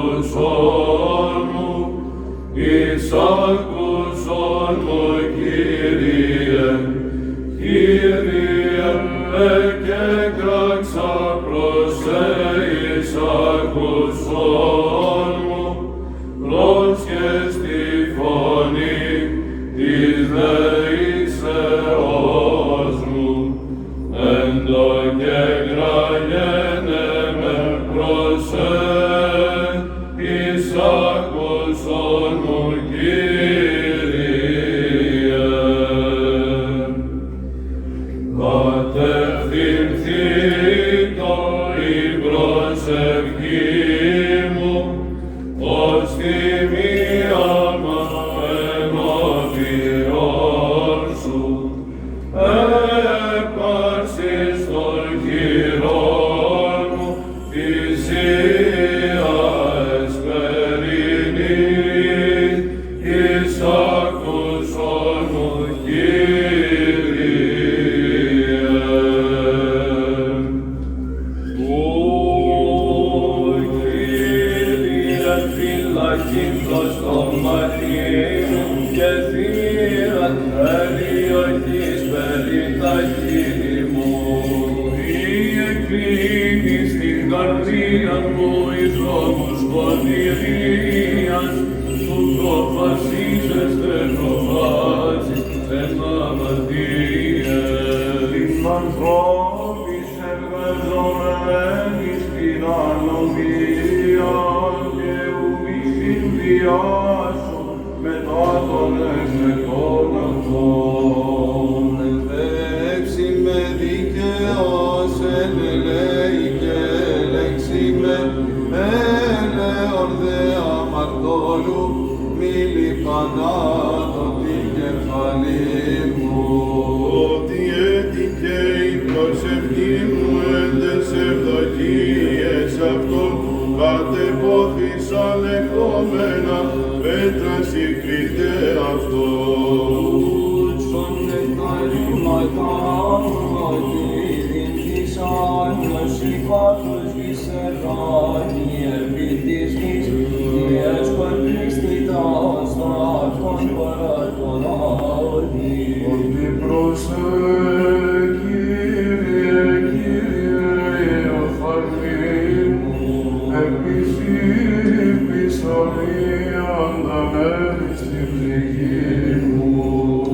εισάκουσον μου, εισάκουσον μου, Κύριε, Κύριε, και κράξα προς εισάκουσον μου, πρόσχες τη φωνή της δεήσεώς μου, εν το και κραγένε με προς εισάκουσον μου, Κύριε. Κατευθυνθήτω η προσευχή μου, ως θυμία ενώπιον σου, έπαρσις των χειρών μου, θυσία εσπερινή, εισάκουσον μου, Κύριε. Φυλακίντος το μάτι μου και θύραν περιοχής περί τα χείλη μου. Ή εκκλίνει στην καρδία μου εις δρόμους πονηρίας, που προφασίζεστε προβάσεις εν αμαρτίες. Της ανθρώπης εργαζομένης στην ανομία, σου μετά των εξεκών αυτών. Ελέξει με δικαίως, ελέη και ελέξει με έλεον δε αμαρτώλου, μη λιπανάτω την κεφαλή μου. Ότι έτυχε η προσευχή μου εν τες ευδοκίες αυτών, κατεπόθησαν λεγόμενα πέτρα συγκρίτε αυτό. Στον νεκταρήματα ότι διεκδίσαν ως υπάτος βυσσεράνι επί της γης, διές παντίστητας στρατών παρατοράνι. Ότι Κύριε, Κύριε, οφαρμή μου, επίσης ανταμένει στην ψυχή μου.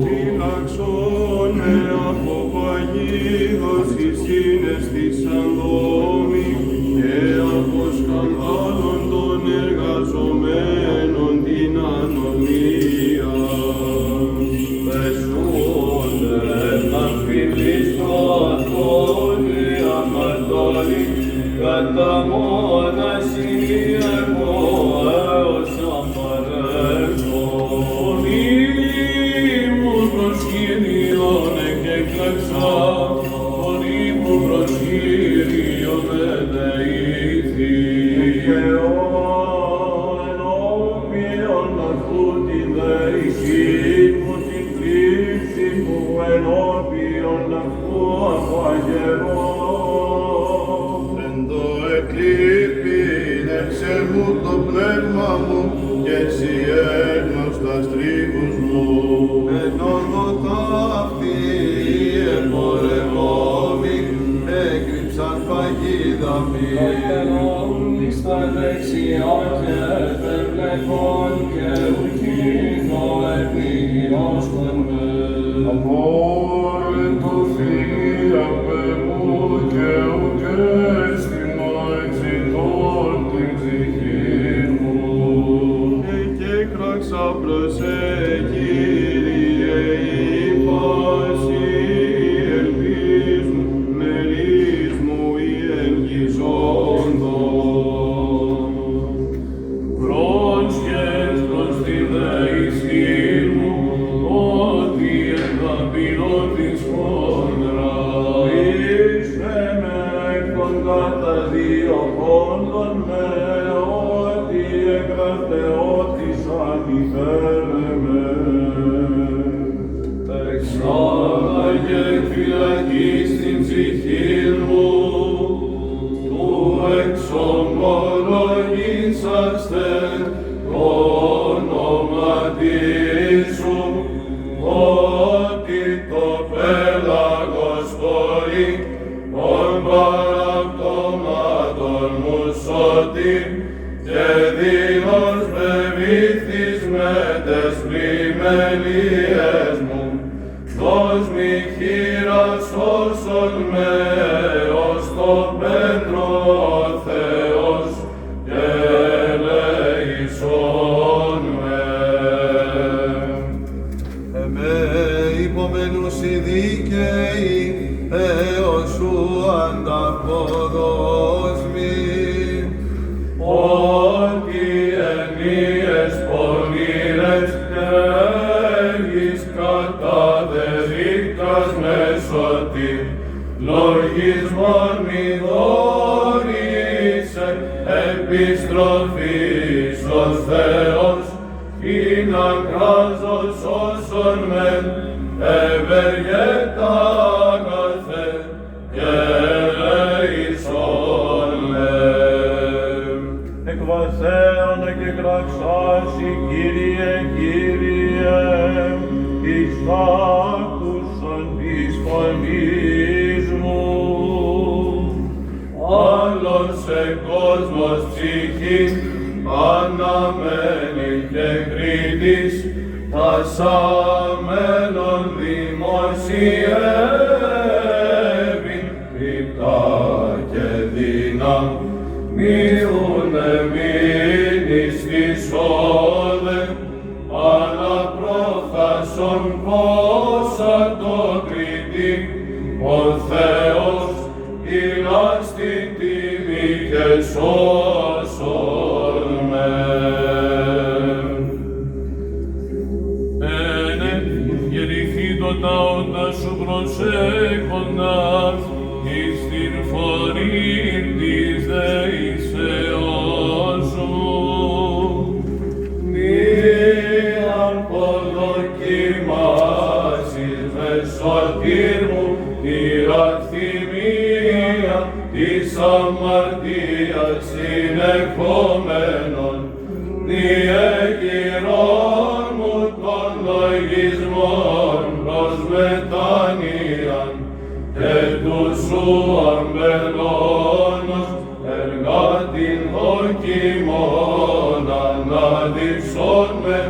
Φυλαξώνε από παγίδος εις συναισθήσαν δόμη και από σκανδάλων των εργαζομένων την ανομία. Πεσούνε να φιλίστο αυτόνοι αμαρτώλοι, κατά μόναση εγώ έως απαρέχω. Φωνή μου προς Κύριον εκέκλαξα, φωνή μου προς Κύριον ενεήθη. Ενώπιον αυτού την δεησή μου, την πλήψη μου, ενώπιον αυτού απαγερώ. Εκλείπεινεψε μου το πνεύμα μου και εσύ έγνωστας τρίβους μου. Εν όδο ταύτη εμπορευόμοι, έκρυψαν παγίδα μη. Κατερόμοι στα δεξιά και περπλεκών και ουκίνο επίγειος των με. Αμόρεν το θεία μου και ουκές προς Κύριε η πάση ελπίς μου, μερίς μου η εγγυζόντων. Πρόσχες προς τη δεησή μου, ότι εγκαπηρώ της χόντρα. Ήρθε με εκ των καταδιωχόντων με, ότι εγγραφτε ότι αντιφέρε με. Εξάγαγε φυλακή στην ψυχή μου, του εξωμού ευλογήσαστε το όνοματί σου, ότι το πέλαγος πολύ των παραπτώματων μου σώτη και δίνος με βήθης με τες πλημελίες μου. Δώσ' μη χείρας όσον με ως το πέντρο ο Θεός και ελέησον με. Εμέ υπομενούσι δίκαιοι έως σου ανταποδόσμοι. Ότι ενίες πονήρες έγεις κατά δεδίκας μεσότη, λογισμόν μη δώρησε επιστροφής ως Θεός, είναι κράζος όσον μεν ευεργέτα αγαθέ και ελέησον με. Εκβασέωνα και κραξάσι, Κύριε, Κύριε, εις άκουσον της φωνής μου. Άλλος σε κόσμος ψυχή αναμένει και κρίτης, τασαμένον δημοσιεύει, κρυπτά και δυναμίουν εμείνεις της όδε, αλλά πρόθασον πόσα το κριτή, ο Θεός ηλάστη τιμή και σώσον με. Τα όντα σου προσέχοντας εις την φωνή της δεήσεώς σου. Μη αποδοκιμάσεις μεσοτήρ μου τη ραθυμία της αμαρτίας συνεχόμενον, διεγειρών μου των λογισμών προς μετάνοίαν και του σου αμπελώνος εργάτην δοκιμών ανάδειξον με,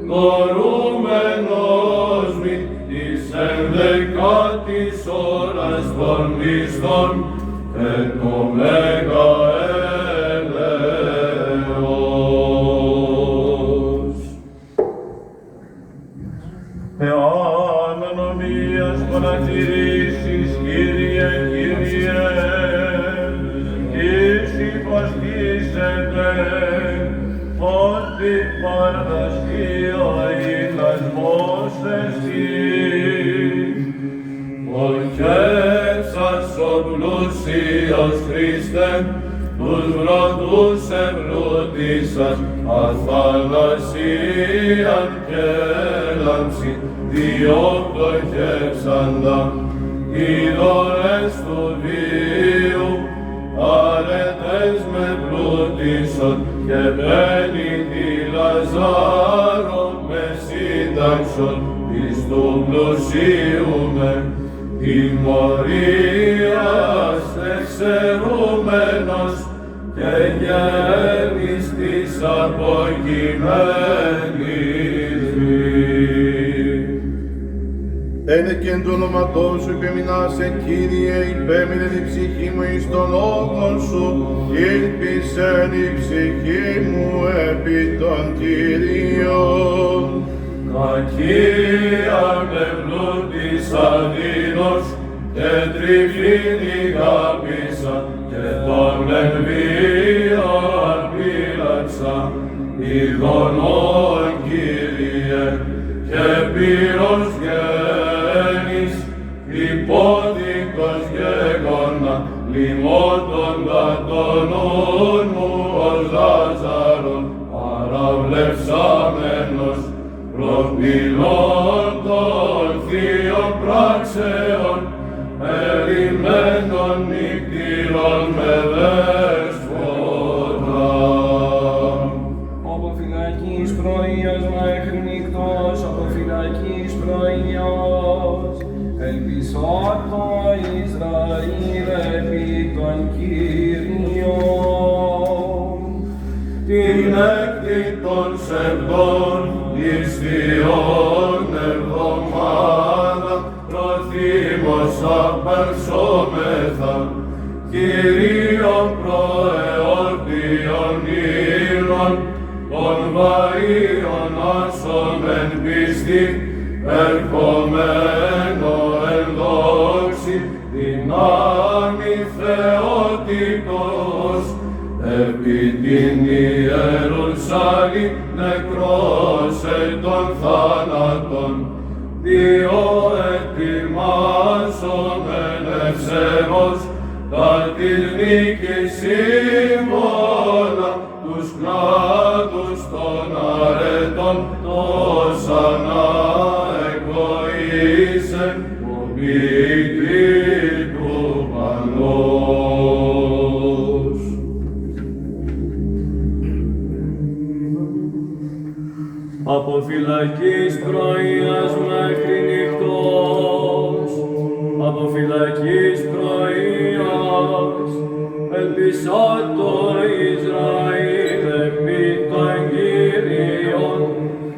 γνωρούμενος μη της ενδεκάτης ώρας των μισθών και το μέγα έλεος. Εάν ανομίας παρατηρήσεις, Κύριε, Κύριε, εις υπαστήσετε ότι παραδοσία ηλασμός εσύ. Ο κέφσας ο πλούσιος Χριστέ, τους βροντούς ευλούτησας, αθανασίαν και λάμψη, διό πτωχεύσαντα, οι δωρές του βίου, αρετές με πλούτησον και πένητη Λαζάρο με σύνταξον, εις του πλουσίου με τιμωρίας εξαιρούμενος και γέννης της αποκειμένης γης. Ένε και εν το όνοματό σου υπεμεινάσαι, Κύριε, υπέμεινε η ψυχή μου εις των λόγων σου, ήλπισεν η ψυχή μου επί των Κυρίων. Κακία με πλούτης αδύνος και τριφύλη γάπησα και τον εμβία πήλαξα, ειδονών Κύριε και πύρος γέννης, υπόδικος γεγόνα, λιμότοντα τον νουν μου ως Λάζαρον, παραβλεψάμενος, προπυλών των θείων πράξεων, περιμένων νυχτήρων με δέσποτα. επί την Ιερουσαλήμ νεκρός εν των θάνατων, διό ετοιμάσομεν ευσεβώς τα της νίκης σύμβολα τους κλάδους των αρετών τόσα να εγωίσεν ο ποιητή του παντός. Από φυλακής πρωίας μέχρι νυχτός, από φυλακής πρωίας, ελπίσα το Ισραήλ επί των Κύριων,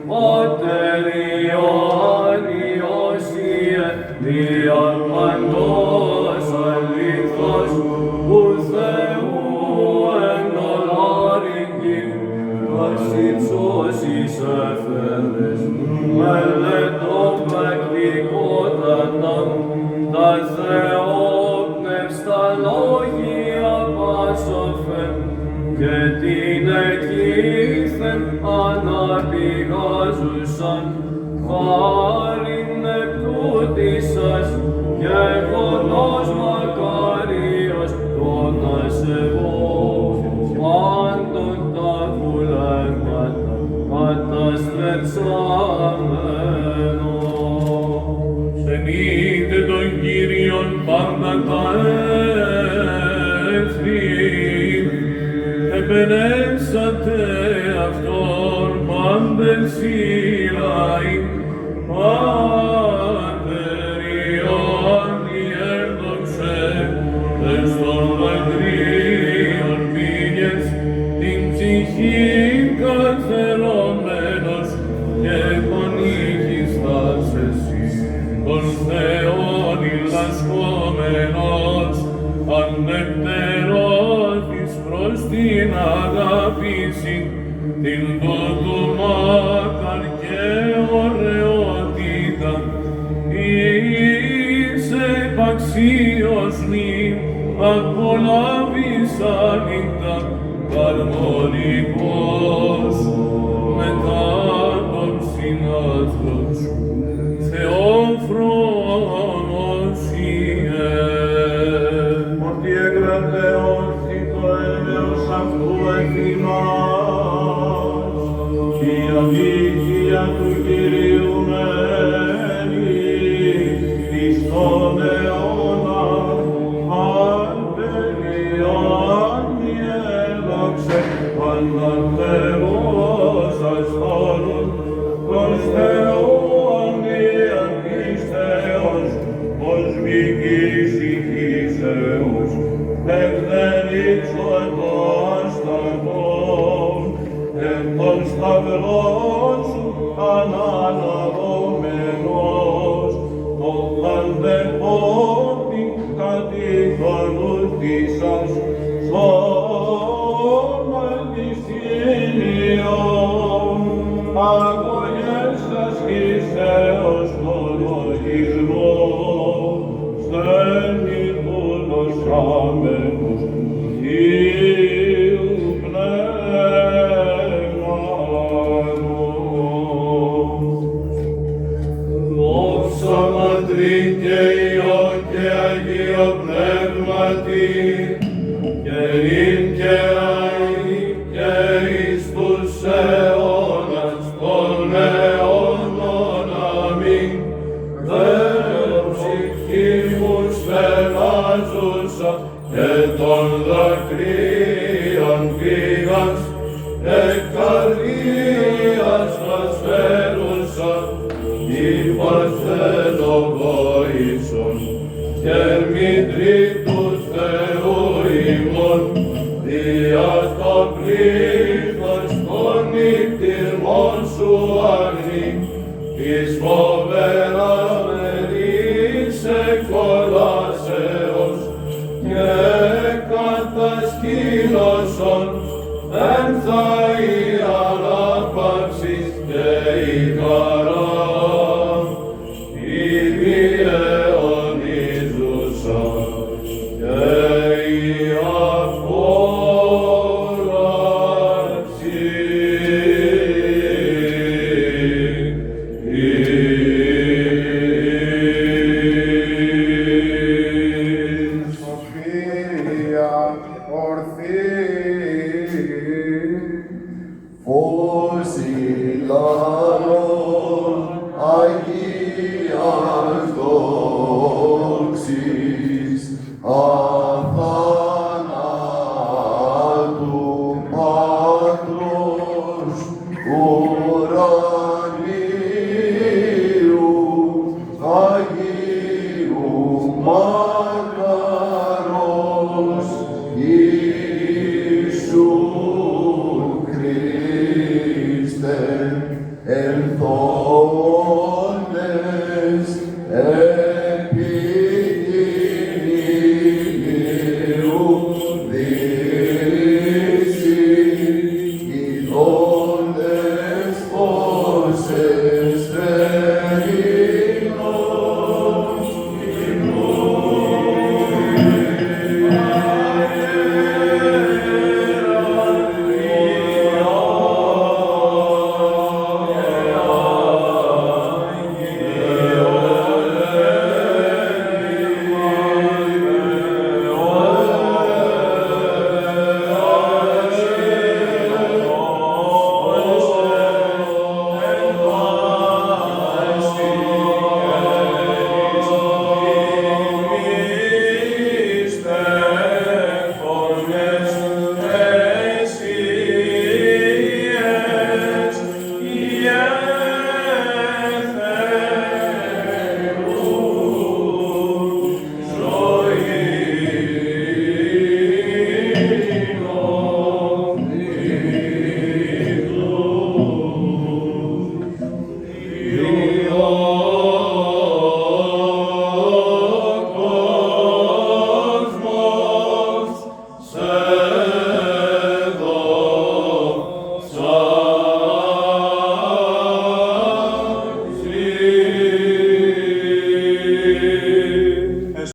Πάτερ Ιωάννη Ιωσήε, διαν παντός αλήθως, που Θεού εν ολάρικη, βασιψώσεις έφερες, μελετώ πρακτικότατα, τα θεόπνευστα λόγια πάσοφεν, και την εκείθεν αναπηγάζουσαν, χάριν επτούτησας, γεγονός μακάριος τον ασεβώς, πάντων τα βουλεύματα καταστρεψάμενος. Σενείτε τον Κύριον πάντα τα έθνη, επενέσατε αυτόν πάντες οι λαοί, Πάτερ Ιωάννη έρδοξε, εις των δακρύων μήνες, την ψυχή καθελωμένος και πανήχιστας εσύ, τον Θεόν ηλασκόμενος, ανεπτερώθης προς την αγάπηση, την τούτου μάκαρ και ωραιότητα, είσαι επαξίως νη, απολάβεις άνοιχτα, αρμονικός, μετά των συνάθρων σου, Θεόφρονος Ιε. Ότι εγγραφεώσει το έλεος αυτού εφημάς, η αδίκια του Κυρίου μένει εις τον αιώνα, Πάτερ Ιωάννη έδοξε, πάντα Θεός ασχόλουν, προς Θεού ομοίαν πίστεως, ως μηκής ηχήσεως, εκ το ασταθόν, εκ των σταυρών σου αναλαβωμένος, το παντεπότη κατηχονούθησας, σώμα της ήλιον, αγωγές σας χυσέως τον λογισμό, στενικούνος άμενος Υιού Πνεύματος. Δόξα Πατρί και Υιό και Αγίο Πνεύματι, και νυν και αεί και εις τους αιώνας των αιώνων. Αμήν. Θεό ψυχή μου στενάζουσα και των δακρύων πήγας, εκ καρδίας μας φέρουσα, υπαρθένω βοήσον, και μητρή του Θεού ημών, δια το πλήθος των νυχτηρμών σου αγνή, εις φοβερά μερής εκολάσεως, και κατασκήνωσον, δεν θα η ανάπαυση και η χαρά, η διαιωνίζουσα και η αφόρητα. βασιλάς.